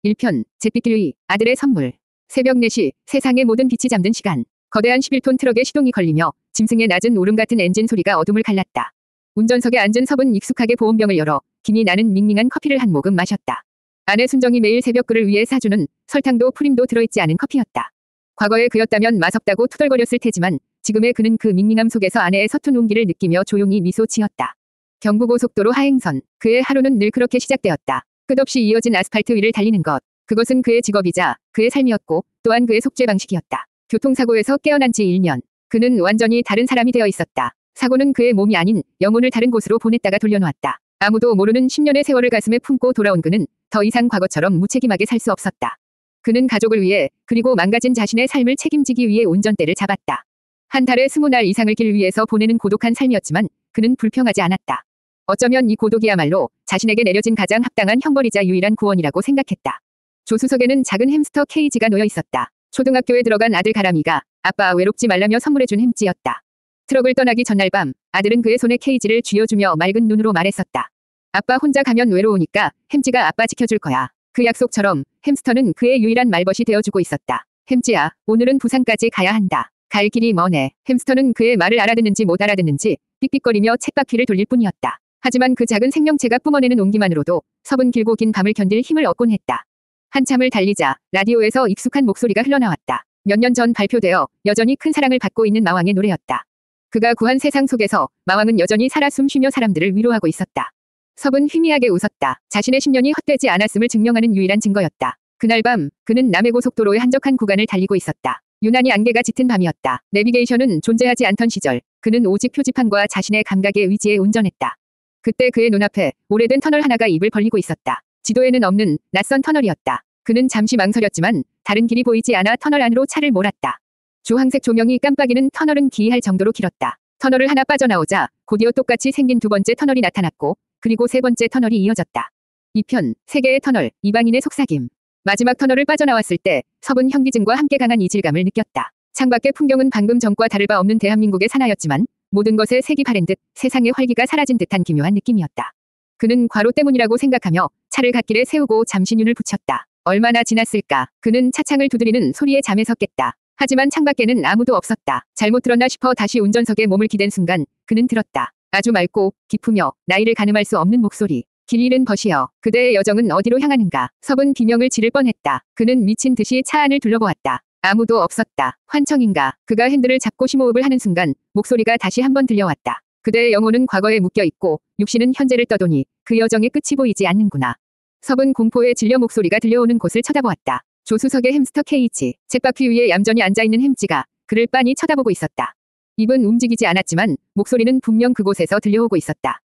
1편, 잿빛길 위, 아들의 선물. 새벽 4시, 세상의 모든 빛이 잠든 시간. 거대한 11톤 트럭에 시동이 걸리며 짐승의 낮은 울음 같은 엔진 소리가 어둠을 갈랐다. 운전석에 앉은 섭은 익숙하게 보온병을 열어 김이 나는 밍밍한 커피를 한 모금 마셨다. 아내 순정이 매일 새벽 그를 위해 사주는 설탕도 프림도 들어있지 않은 커피였다. 과거에 그였다면 마섭다고 투덜거렸을 테지만 지금의 그는 그 밍밍함 속에서 아내의 서툰 온기를 느끼며 조용히 미소 지었다. 경부고속도로 하행선. 그의 하루는 늘 그렇게 시작되었다. 끝없이 이어진 아스팔트 위를 달리는 것. 그것은 그의 직업이자 그의 삶이었고 또한 그의 속죄 방식이었다. 교통사고에서 깨어난 지 1년. 그는 완전히 다른 사람이 되어 있었다. 사고는 그의 몸이 아닌 영혼을 다른 곳으로 보냈다가 돌려놓았다. 아무도 모르는 10년의 세월을 가슴에 품고 돌아온 그는 더 이상 과거처럼 무책임하게 살 수 없었다. 그는 가족을 위해 그리고 망가진 자신의 삶을 책임지기 위해 운전대를 잡았다. 한 달에 20날 이상을 길 위에서 보내는 고독한 삶이었지만 그는 불평하지 않았다. 어쩌면 이 고독이야말로 자신에게 내려진 가장 합당한 형벌이자 유일한 구원이라고 생각했다. 조수석에는 작은 햄스터 케이지가 놓여 있었다. 초등학교에 들어간 아들 가람이가 아빠 외롭지 말라며 선물해준 햄찌였다. 트럭을 떠나기 전날 밤 아들은 그의 손에 케이지를 쥐어주며 맑은 눈으로 말했었다. 아빠 혼자 가면 외로우니까 햄찌가 아빠 지켜줄 거야. 그 약속처럼 햄스터는 그의 유일한 말벗이 되어주고 있었다. 햄찌야, 오늘은 부산까지 가야 한다. 갈 길이 머네. 햄스터는 그의 말을 알아듣는지 못 알아듣는지 삑삑거리며 쳇바퀴를 돌릴 뿐이었다. 하지만 그 작은 생명체가 뿜어내는 온기만으로도 섭은 길고 긴 밤을 견딜 힘을 얻곤 했다. 한참을 달리자 라디오에서 익숙한 목소리가 흘러나왔다. 몇 년 전 발표되어 여전히 큰 사랑을 받고 있는 마왕의 노래였다. 그가 구한 세상 속에서 마왕은 여전히 살아 숨쉬며 사람들을 위로하고 있었다. 섭은 희미하게 웃었다. 자신의 10년이 헛되지 않았음을 증명하는 유일한 증거였다. 그날 밤 그는 남해고속도로의 한적한 구간을 달리고 있었다. 유난히 안개가 짙은 밤이었다. 내비게이션은 존재하지 않던 시절 그는 오직 표지판과 자신의 감각에 의지해 운전했다. 그때 그의 눈앞에 오래된 터널 하나가 입을 벌리고 있었다. 지도에는 없는 낯선 터널이었다. 그는 잠시 망설였지만 다른 길이 보이지 않아 터널 안으로 차를 몰았다. 주황색 조명이 깜빡이는 터널은 기이할 정도로 길었다. 터널을 하나 빠져나오자 곧이어 똑같이 생긴 두 번째 터널이 나타났고 그리고 세 번째 터널이 이어졌다. 2편, 세계의 터널, 이방인의 속삭임. 마지막 터널을 빠져나왔을 때 섭은 현기증과 함께 강한 이질감을 느꼈다. 창밖의 풍경은 방금 전과 다를 바 없는 대한민국의 산하였지만 모든 것에 색이 바랜 듯 세상의 활기가 사라진 듯한 기묘한 느낌이었다. 그는 과로 때문이라고 생각하며 차를 갓길에 세우고 잠시 눈을 붙였다. 얼마나 지났을까. 그는 차창을 두드리는 소리에 잠에서 깼다. 하지만 창밖에는 아무도 없었다. 잘못 들었나 싶어 다시 운전석에 몸을 기댄 순간 그는 들었다. 아주 맑고 깊으며 나이를 가늠할 수 없는 목소리. 길 잃은 벗이여. 그대의 여정은 어디로 향하는가. 섭은 비명을 지를 뻔했다. 그는 미친 듯이 차 안을 둘러보았다. 아무도 없었다. 환청인가. 그가 핸들을 잡고 심호흡을 하는 순간 목소리가 다시 한번 들려왔다. 그대의 영혼은 과거에 묶여있고 육신은 현재를 떠도니 그 여정의 끝이 보이지 않는구나. 섭은 공포에 질려 목소리가 들려오는 곳을 쳐다보았다. 조수석의 햄스터 케이지. 쳇바퀴 위에 얌전히 앉아있는 햄찌가 그를 빤히 쳐다보고 있었다. 입은 움직이지 않았지만 목소리는 분명 그곳에서 들려오고 있었다.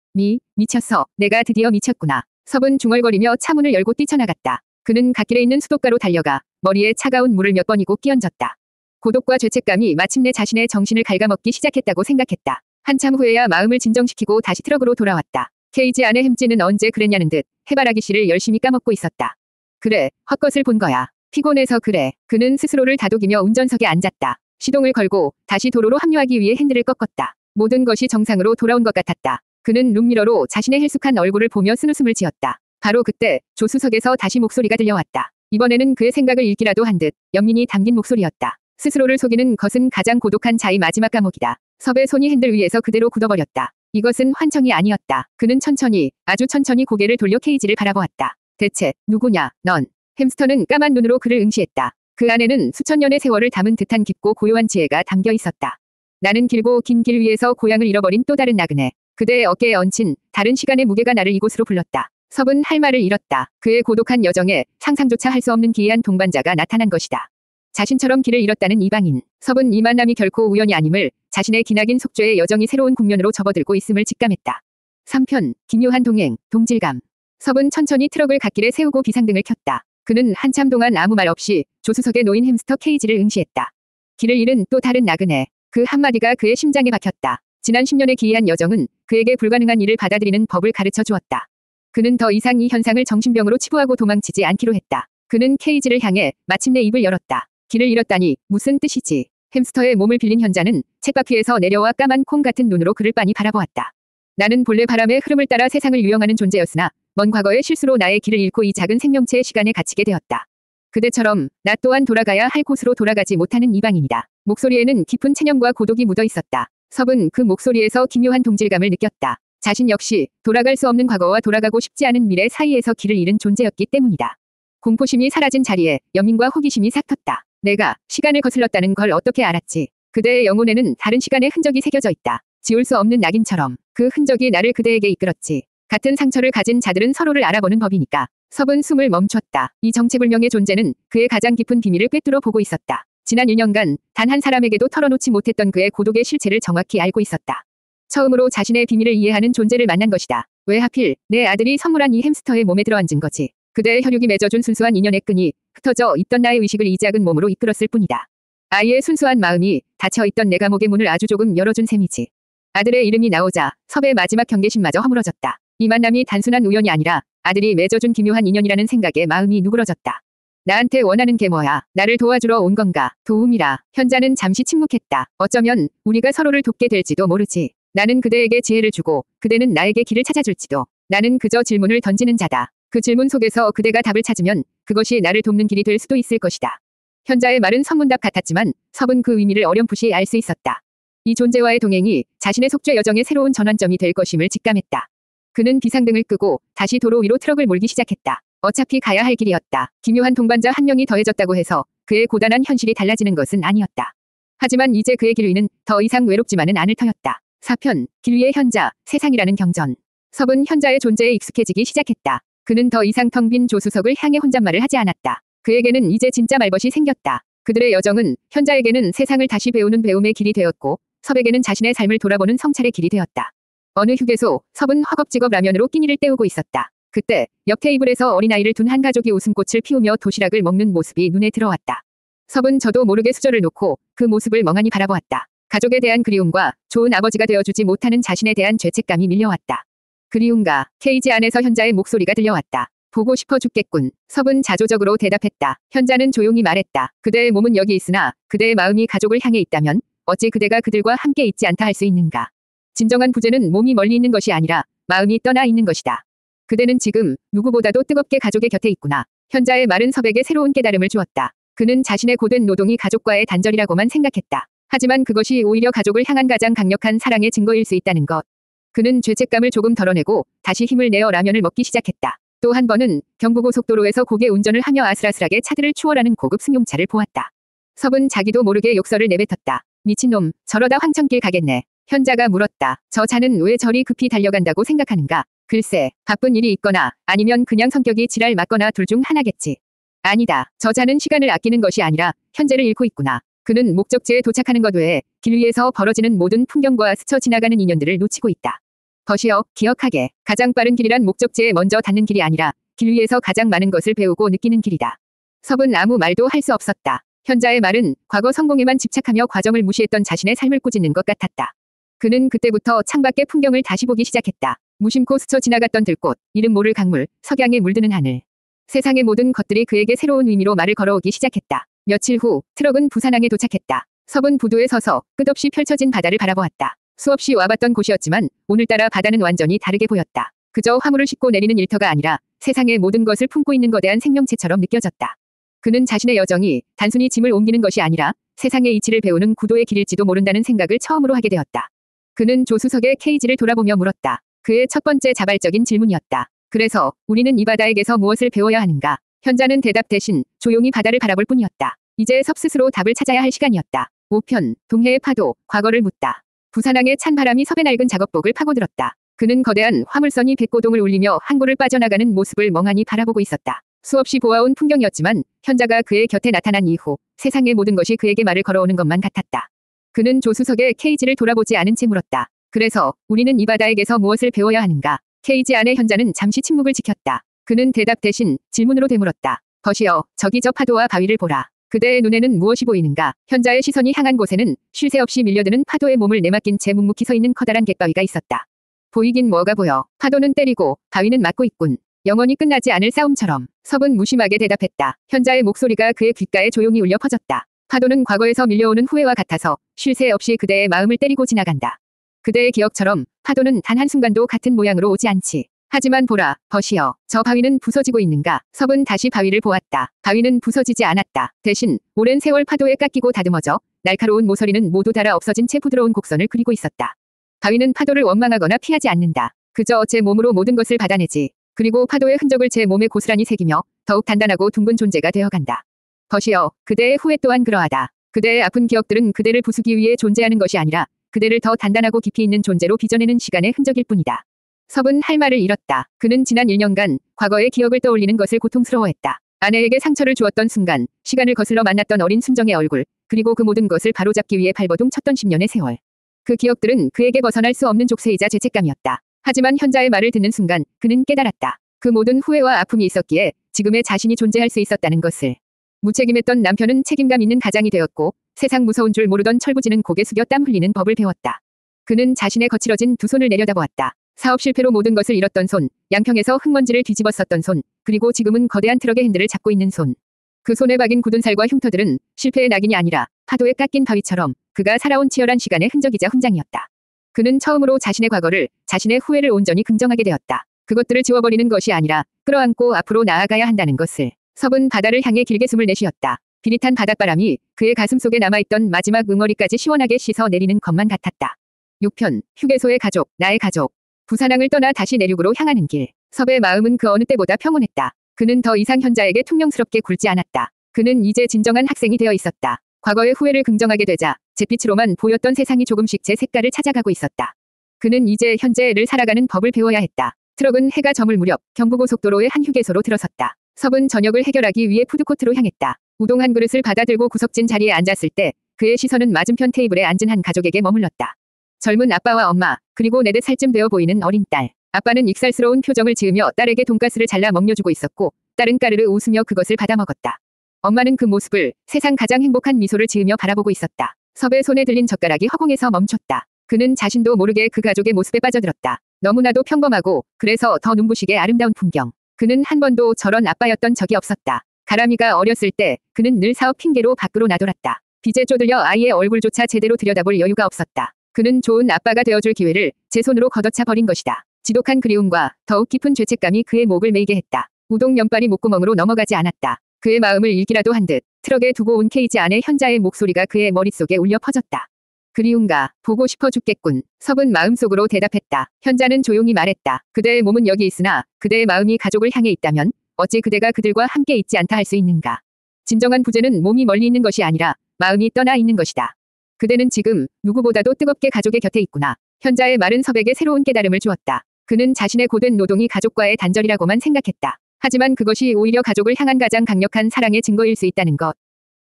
미쳤어. 내가 드디어 미쳤구나. 섭은 중얼거리며 차문을 열고 뛰쳐나갔다. 그는 갓길에 있는 수도가로 달려가 머리에 차가운 물을 몇 번이고 끼얹었다. 고독과 죄책감이 마침내 자신의 정신을 갉아먹기 시작했다고 생각했다. 한참 후에야 마음을 진정시키고 다시 트럭으로 돌아왔다. 케이지 안에 햄찌는 언제 그랬냐는 듯 해바라기 씨를 열심히 까먹고 있었다. 그래, 헛것을 본 거야. 피곤해서 그래. 그는 스스로를 다독이며 운전석에 앉았다. 시동을 걸고 다시 도로로 합류하기 위해 핸들을 꺾었다. 모든 것이 정상으로 돌아온 것 같았다. 그는 룸미러로 자신의 헬쑥한 얼굴을 보며 쓴웃음을 지었다. 바로 그때 조수석에서 다시 목소리가 들려왔다. 이번에는 그의 생각을 읽기라도 한 듯 연민이 담긴 목소리였다. 스스로를 속이는 것은 가장 고독한 자의 마지막 감옥이다. 섭의 손이 핸들 위에서 그대로 굳어버렸다. 이것은 환청이 아니었다. 그는 천천히, 아주 천천히 고개를 돌려 케이지를 바라보았다. 대체 누구냐, 넌. 햄스터는 까만 눈으로 그를 응시했다. 그 안에는 수천 년의 세월을 담은 듯한 깊고 고요한 지혜가 담겨 있었다. 나는 길고 긴 길 위에서 고향을 잃어버린 또 다른 나그네. 그대의 어깨에 얹힌 다른 시간의 무게가 나를 이곳으로 불렀다. 섭은 할 말을 잃었다. 그의 고독한 여정에 상상조차 할 수 없는 기이한 동반자가 나타난 것이다. 자신처럼 길을 잃었다는 이방인. 섭은 이 만남이 결코 우연이 아님을 자신의 기나긴 속죄의 여정이 새로운 국면으로 접어들고 있음을 직감했다. 3편, 기묘한 동행, 동질감. 섭은 천천히 트럭을 갓길에 세우고 비상등을 켰다. 그는 한참 동안 아무 말 없이 조수석에 놓인 햄스터 케이지를 응시했다. 길을 잃은 또 다른 나그네. 그 한마디가 그의 심장에 박혔다. 지난 10년의 기이한 여정은 그에게 불가능한 일을 받아들이는 법을 가르쳐 주었다. 그는 더 이상 이 현상을 정신병으로 치부하고 도망치지 않기로 했다. 그는 케이지를 향해 마침내 입을 열었다. 길을 잃었다니 무슨 뜻이지. 햄스터의 몸을 빌린 현자는 쳇바퀴에서 내려와 까만 콩 같은 눈으로 그를 빤히 바라보았다. 나는 본래 바람의 흐름을 따라 세상을 유영하는 존재였으나 먼 과거의 실수로 나의 길을 잃고 이 작은 생명체의 시간에 갇히게 되었다. 그대처럼 나 또한 돌아가야 할 곳으로 돌아가지 못하는 이방인이다. 목소리에는 깊은 체념과 고독이 묻어 있었다. 섭은 그 목소리에서 기묘한 동질감을 느꼈다. 자신 역시 돌아갈 수 없는 과거와 돌아가고 싶지 않은 미래 사이에서 길을 잃은 존재였기 때문이다. 공포심이 사라진 자리에 연민과 호기심이 싹 텄다. 내가 시간을 거슬렀다는 걸 어떻게 알았지? 그대의 영혼에는 다른 시간의 흔적이 새겨져 있다. 지울 수 없는 낙인처럼 그 흔적이 나를 그대에게 이끌었지. 같은 상처를 가진 자들은 서로를 알아보는 법이니까. 섭은 숨을 멈췄다. 이 정체불명의 존재는 그의 가장 깊은 비밀을 꿰뚫어 보고 있었다. 지난 1년간 단 한 사람에게도 털어놓지 못했던 그의 고독의 실체를 정확히 알고 있었다. 처음으로 자신의 비밀을 이해하는 존재를 만난 것이다. 왜 하필 내 아들이 선물한 이 햄스터의 몸에 들어앉은 거지. 그대의 혈육이 맺어준 순수한 인연의 끈이 흩어져 있던 나의 의식을 이 작은 몸으로 이끌었을 뿐이다. 아이의 순수한 마음이 닫혀있던 내 감옥의 문을 아주 조금 열어준 셈이지. 아들의 이름이 나오자 섭의 마지막 경계심마저 허물어졌다. 이 만남이 단순한 우연이 아니라 아들이 맺어준 기묘한 인연이라는 생각에 마음이 누그러졌다. 나한테 원하는 게 뭐야? 나를 도와주러 온 건가? 도움이라. 현자는 잠시 침묵했다. 어쩌면 우리가 서로를 돕게 될지도 모르지. 나는 그대에게 지혜를 주고 그대는 나에게 길을 찾아줄지도. 나는 그저 질문을 던지는 자다. 그 질문 속에서 그대가 답을 찾으면 그것이 나를 돕는 길이 될 수도 있을 것이다. 현자의 말은 선문답 같았지만 섭은 그 의미를 어렴풋이 알 수 있었다. 이 존재와의 동행이 자신의 속죄 여정의 새로운 전환점이 될 것임을 직감했다. 그는 비상등을 끄고 다시 도로 위로 트럭을 몰기 시작했다. 어차피 가야 할 길이었다. 기묘한 동반자 한 명이 더해졌다고 해서 그의 고단한 현실이 달라지는 것은 아니었다. 하지만 이제 그의 길 위는 더 이상 외롭지만은 않을 터였다. 4편, 길 위의 현자, 세상이라는 경전. 섭은 현자의 존재에 익숙해지기 시작했다. 그는 더 이상 텅 빈 조수석을 향해 혼잣말을 하지 않았다. 그에게는 이제 진짜 말벗이 생겼다. 그들의 여정은 현자에게는 세상을 다시 배우는 배움의 길이 되었고 섭에게는 자신의 삶을 돌아보는 성찰의 길이 되었다. 어느 휴게소, 섭은 허겁지겁 라면으로 끼니를 때우고 있었다. 그때 옆 테이블에서 어린아이를 둔 한 가족이 웃음꽃을 피우며 도시락을 먹는 모습이 눈에 들어왔다. 섭은 저도 모르게 수저를 놓고 그 모습을 멍하니 바라보았다. 가족에 대한 그리움과 좋은 아버지가 되어주지 못하는 자신에 대한 죄책감이 밀려왔다. 그리움과 케이지 안에서 현자의 목소리가 들려왔다. 보고 싶어 죽겠군. 섭은 자조적으로 대답했다. 현자는 조용히 말했다. 그대의 몸은 여기 있으나 그대의 마음이 가족을 향해 있다면 어찌 그대가 그들과 함께 있지 않다 할 수 있는가. 진정한 부재는 몸이 멀리 있는 것이 아니라 마음이 떠나 있는 것이다. 그대는 지금 누구보다도 뜨겁게 가족의 곁에 있구나. 현자의 말은 섭에게 새로운 깨달음을 주었다. 그는 자신의 고된 노동이 가족과의 단절이라고만 생각했다. 하지만 그것이 오히려 가족을 향한 가장 강력한 사랑의 증거일 수 있다는 것. 그는 죄책감을 조금 덜어내고 다시 힘을 내어 라면을 먹기 시작했다. 또 한 번은 경부고속도로에서 고개 운전을 하며 아슬아슬하게 차들을 추월하는 고급 승용차를 보았다. 섭은 자기도 모르게 욕설을 내뱉었다. 미친놈, 저러다 황천길 가겠네. 현자가 물었다. 저 차는 왜 저리 급히 달려간다고 생각하는가? 글쎄, 바쁜 일이 있거나 아니면 그냥 성격이 지랄 맞거나 둘 중 하나겠지. 아니다. 저 차는 시간을 아끼는 것이 아니라 현재를 잃고 있구나. 그는 목적지에 도착하는 것 외에 길 위에서 벌어지는 모든 풍경과 스쳐 지나가는 인연들을 놓치고 있다. 버시어, 기억하게. 가장 빠른 길이란 목적지에 먼저 닿는 길이 아니라 길 위에서 가장 많은 것을 배우고 느끼는 길이다. 섭은 아무 말도 할 수 없었다. 현자의 말은 과거 성공에만 집착하며 과정을 무시했던 자신의 삶을 꾸짖는 것 같았다. 그는 그때부터 창밖의 풍경을 다시 보기 시작했다. 무심코 스쳐 지나갔던 들꽃, 이름 모를 강물, 석양에 물드는 하늘. 세상의 모든 것들이 그에게 새로운 의미로 말을 걸어오기 시작했다. 며칠 후 트럭은 부산항에 도착했다. 섭은 부두에 서서 끝없이 펼쳐진 바다를 바라보았다. 수없이 와봤던 곳이었지만 오늘따라 바다는 완전히 다르게 보였다. 그저 화물을 싣고 내리는 일터가 아니라 세상의 모든 것을 품고 있는 거대한 생명체처럼 느껴졌다. 그는 자신의 여정이 단순히 짐을 옮기는 것이 아니라 세상의 이치를 배우는 구도의 길일지도 모른다는 생각을 처음으로 하게 되었다. 그는 조수석의 케이지를 돌아보며 물었다. 그의 첫 번째 자발적인 질문이었다. 그래서 우리는 이 바다에게서 무엇을 배워야 하는가? 현자는 대답 대신 조용히 바다를 바라볼 뿐이었다. 이제 섭 스스로 답을 찾아야 할 시간이었다. 5편, 동해의 파도, 과거를 묻다. 부산항의 찬 바람이 섭의 낡은 작업복을 파고들었다. 그는 거대한 화물선이 백고동을 울리며 항구를 빠져나가는 모습을 멍하니 바라보고 있었다. 수없이 보아온 풍경이었지만 현자가 그의 곁에 나타난 이후 세상의 모든 것이 그에게 말을 걸어오는 것만 같았다. 그는 조수석의 케이지를 돌아보지 않은 채 물었다. 그래서 우리는 이 바다에게서 무엇을 배워야 하는가? 케이지 안의 현자는 잠시 침묵을 지켰다. 그는 대답 대신 질문으로 되물었다. 버시어, 저기 저 파도와 바위를 보라. 그대의 눈에는 무엇이 보이는가? 현자의 시선이 향한 곳에는 쉴 새 없이 밀려드는 파도의 몸을 내맡긴 채 묵묵히 서 있는 커다란 갯바위가 있었다. 보이긴 뭐가 보여. 파도는 때리고 바위는 맞고 있군. 영원히 끝나지 않을 싸움처럼. 섭은 무심하게 대답했다. 현자의 목소리가 그의 귓가에 조용히 울려 퍼졌다. 파도는 과거에서 밀려오는 후회와 같아서 쉴 새 없이 그대의 마음을 때리고 지나간다. 그대의 기억처럼 파도는 단 한순간도 같은 모양으로 오지 않지. 하지만 보라, 벗이여. 저 바위는 부서지고 있는가? 섭은 다시 바위를 보았다. 바위는 부서지지 않았다. 대신 오랜 세월 파도에 깎이고 다듬어져 날카로운 모서리는 모두 닳아 없어진 채 부드러운 곡선을 그리고 있었다. 바위는 파도를 원망하거나 피하지 않는다. 그저 제 몸으로 모든 것을 받아내지. 그리고 파도의 흔적을 제 몸에 고스란히 새기며 더욱 단단하고 둥근 존재가 되어간다. 벗이여, 그대의 후회 또한 그러하다. 그대의 아픈 기억들은 그대를 부수기 위해 존재하는 것이 아니라 그대를 더 단단하고 깊이 있는 존재로 빚어내는 시간의 흔적일 뿐이다. 섭은 할 말을 잃었다. 그는 지난 1년간 과거의 기억을 떠올리는 것을 고통스러워했다. 아내에게 상처를 주었던 순간, 시간을 거슬러 만났던 어린 순정의 얼굴, 그리고 그 모든 것을 바로잡기 위해 발버둥 쳤던 10년의 세월. 그 기억들은 그에게 벗어날 수 없는 족쇄이자 죄책감이었다. 하지만 현자의 말을 듣는 순간 그는 깨달았다. 그 모든 후회와 아픔이 있었기에 지금의 자신이 존재할 수 있었다는 것을. 무책임했던 남편은 책임감 있는 가장이 되었고 세상 무서운 줄 모르던 철부지는 고개 숙여 땀 흘리는 법을 배웠다. 그는 자신의 거칠어진 두 손을 내려다보았다. 사업 실패로 모든 것을 잃었던 손, 양평에서 흙먼지를 뒤집어 썼던 손, 그리고 지금은 거대한 트럭의 핸들을 잡고 있는 손. 그 손에 박인 굳은 살과 흉터들은 실패의 낙인이 아니라 파도에 깎인 바위처럼 그가 살아온 치열한 시간의 흔적이자 훈장이었다. 그는 처음으로 자신의 과거를, 자신의 후회를 온전히 긍정하게 되었다. 그것들을 지워버리는 것이 아니라 끌어안고 앞으로 나아가야 한다는 것을. 섭은 바다를 향해 길게 숨을 내쉬었다. 비릿한 바닷바람이 그의 가슴 속에 남아있던 마지막 응어리까지 시원하게 씻어 내리는 것만 같았다. 6편, 휴게소의 가족, 나의 가족. 부산항을 떠나 다시 내륙으로 향하는 길. 섭의 마음은 그 어느 때보다 평온했다. 그는 더 이상 현자에게 퉁명스럽게 굴지 않았다. 그는 이제 진정한 학생이 되어 있었다. 과거의 후회를 긍정하게 되자 잿빛으로만 보였던 세상이 조금씩 제 색깔을 찾아가고 있었다. 그는 이제 현재를 살아가는 법을 배워야 했다. 트럭은 해가 저물 무렵 경부고속도로의 한 휴게소로 들어섰다. 섭은 저녁을 해결하기 위해 푸드코트로 향했다. 우동 한 그릇을 받아들고 구석진 자리에 앉았을 때 그의 시선은 맞은편 테이블에 앉은 한 가족에게 머물렀다. 젊은 아빠와 엄마, 그리고 4살쯤 되어 보이는 어린 딸. 아빠는 익살스러운 표정을 지으며 딸에게 돈가스를 잘라 먹여주고 있었고 딸은 까르르 웃으며 그것을 받아먹었다. 엄마는 그 모습을 세상 가장 행복한 미소를 지으며 바라보고 있었다. 섭의 손에 들린 젓가락이 허공에서 멈췄다. 그는 자신도 모르게 그 가족의 모습에 빠져들었다. 너무나도 평범하고 그래서 더 눈부시게 아름다운 풍경. 그는 한 번도 저런 아빠였던 적이 없었다. 가람이가 어렸을 때 그는 늘 사업 핑계로 밖으로 나돌았다. 빚에 쪼들려 아이의 얼굴조차 제대로 들여다볼 여유가 없었다. 그는 좋은 아빠가 되어줄 기회를 제 손으로 걷어차 버린 것이다. 지독한 그리움과 더욱 깊은 죄책감이 그의 목을 메이게 했다. 우동 면발이 목구멍으로 넘어가지 않았다. 그의 마음을 읽기라도 한 듯 트럭에 두고 온 케이지 안에 현자의 목소리가 그의 머릿속에 울려 퍼졌다. 그리운가, 보고 싶어 죽겠군. 섭은 마음속으로 대답했다. 현자는 조용히 말했다. 그대의 몸은 여기 있으나 그대의 마음이 가족을 향해 있다면 어찌 그대가 그들과 함께 있지 않다 할 수 있는가. 진정한 부재는 몸이 멀리 있는 것이 아니라 마음이 떠나 있는 것이다. 그대는 지금 누구보다도 뜨겁게 가족의 곁에 있구나. 현자의 말은 섭에게 새로운 깨달음을 주었다. 그는 자신의 고된 노동이 가족과의 단절이라고만 생각했다. 하지만 그것이 오히려 가족을 향한 가장 강력한 사랑의 증거일 수 있다는 것.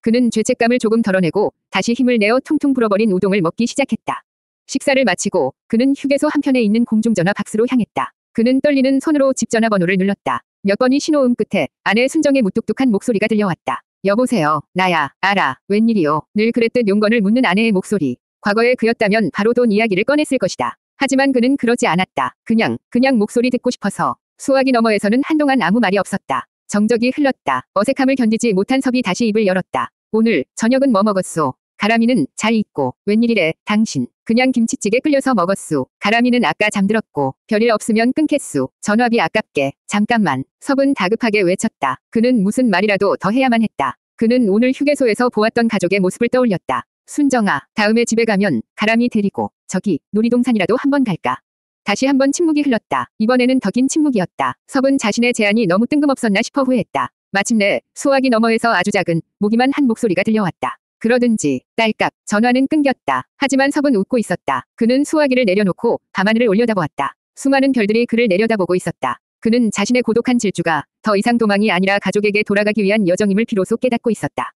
그는 죄책감을 조금 덜어내고 다시 힘을 내어 퉁퉁 불어버린 우동을 먹기 시작했다. 식사를 마치고 그는 휴게소 한편에 있는 공중전화 박스로 향했다. 그는 떨리는 손으로 집 전화번호를 눌렀다. 몇 번이 신호음 끝에 아내 순정의 무뚝뚝한 목소리가 들려왔다. 여보세요, 나야, 알아, 웬일이요. 늘 그랬듯 용건을 묻는 아내의 목소리. 과거에 그였다면 바로 돈 이야기를 꺼냈을 것이다. 하지만 그는 그러지 않았다. 그냥 목소리 듣고 싶어서. 수화기 너머에서는 한동안 아무 말이 없었다. 정적이 흘렀다. 어색함을 견디지 못한 섭이 다시 입을 열었다. 오늘 저녁은 뭐 먹었소? 가람이는 잘 있고. 웬일이래, 당신. 그냥 김치찌개 끓여서 먹었소. 가람이는 아까 잠들었고. 별일 없으면 끊겠소. 전화비 아깝게. 잠깐만. 섭은 다급하게 외쳤다. 그는 무슨 말이라도 더 해야만 했다. 그는 오늘 휴게소에서 보았던 가족의 모습을 떠올렸다. 순정아, 다음에 집에 가면 가람이 데리고 저기 놀이동산이라도 한번 갈까? 다시 한번 침묵이 흘렀다. 이번에는 더 긴 침묵이었다. 섭은 자신의 제안이 너무 뜬금없었나 싶어 후회했다. 마침내 수화기 너머에서 아주 작은 무기만 한 목소리가 들려왔다. 그러든지. 딸깍. 전화는 끊겼다. 하지만 섭은 웃고 있었다. 그는 수화기를 내려놓고 밤하늘을 올려다보았다. 수많은 별들이 그를 내려다보고 있었다. 그는 자신의 고독한 질주가 더 이상 도망이 아니라 가족에게 돌아가기 위한 여정임을 비로소 깨닫고 있었다.